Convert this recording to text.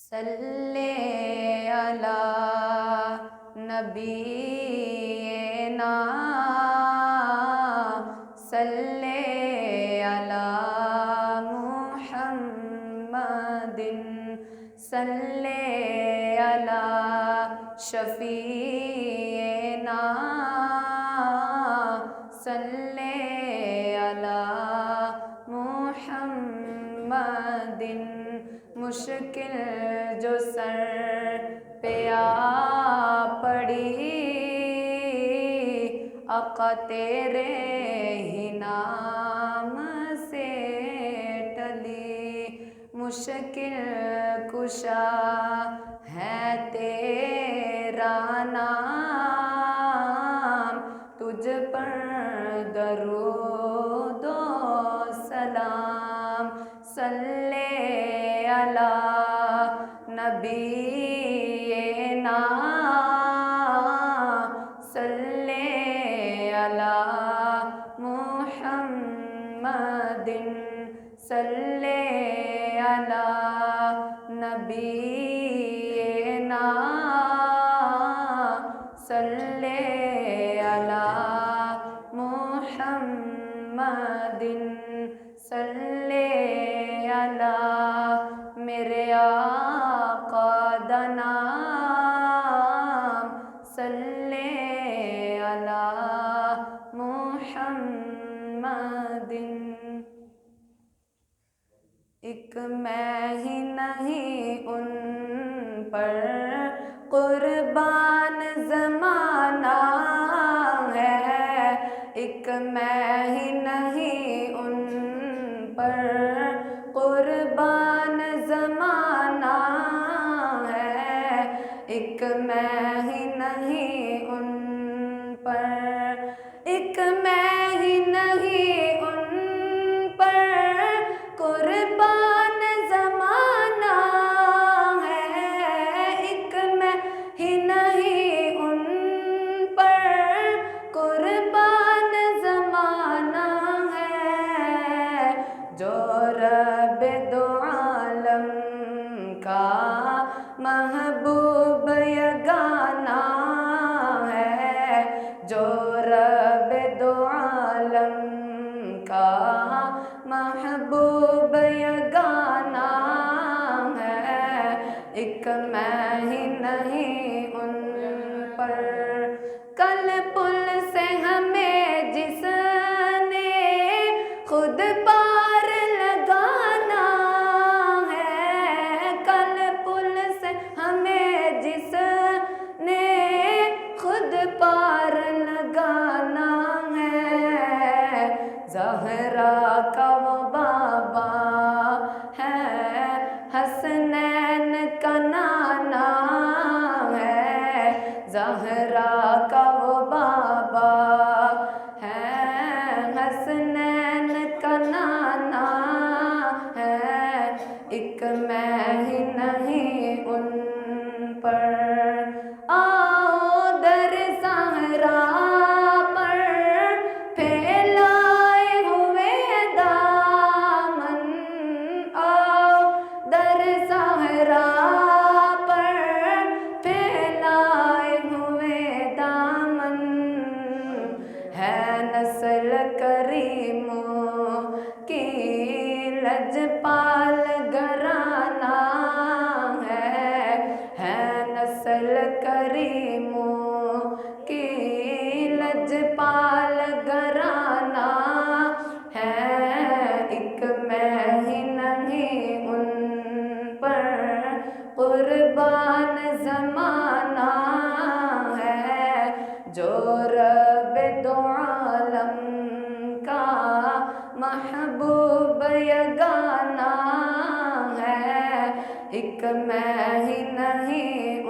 صلی علی نبینا صلی علی محمد صلی علی شفیعنا صلی علی محمد مشکل جو سر پہ آ پڑی آقا تیرے ہی نام سے ٹلی مشکل کشا ہے تیرا نام تجھ پر درود و سلام صلی علی نبینا صلی علی محمد صلی علی نبینا صلی علی محمد صلی علی میرے آقا دا نام صلی علی محمد ایک میں ہی نہیں ان پر قربان زمانہ ہے ایک میں ہی نہیں ان پر قربان زمانہ ہے ایک میں ہی نہیں ان پر ایک میں ہی نہیں ان پر قربان زمانہ ہے ایک میں ہی نہیں ان پر قربان زمانہ ہے جو رب دو عالم کا محبوب یگانہ ہے جو رب دو عالم کا محبوب یگانہ ہے ایک میں ہی نہیں ان پر کل پل سے ہمیں جس نے خود پار لگانا ہے کل پل سے ہمیں جس نے خود پار لگانا ہے زہرا کا وہ بابا ہے حسنین کا نانا ہے زہرا کا وہ بابا ہے حسنین کا نانا ہے ایک میں ہی نہیں ان پر آؤ در زہرا پر پھیلائے ہوئے دامن آؤ در زہرا پر پھیلائے ہوئے دامن ہے نسل کریموں کی لجپال گھرانہ ہے نسل کریموں کی لجپال گھرانہ ہے ایک میں ہی نہیں ان پر قربان زمانہ ہے جو رب دو عالم کا محبوب یگانہ ہے ایک میں ہی نہیں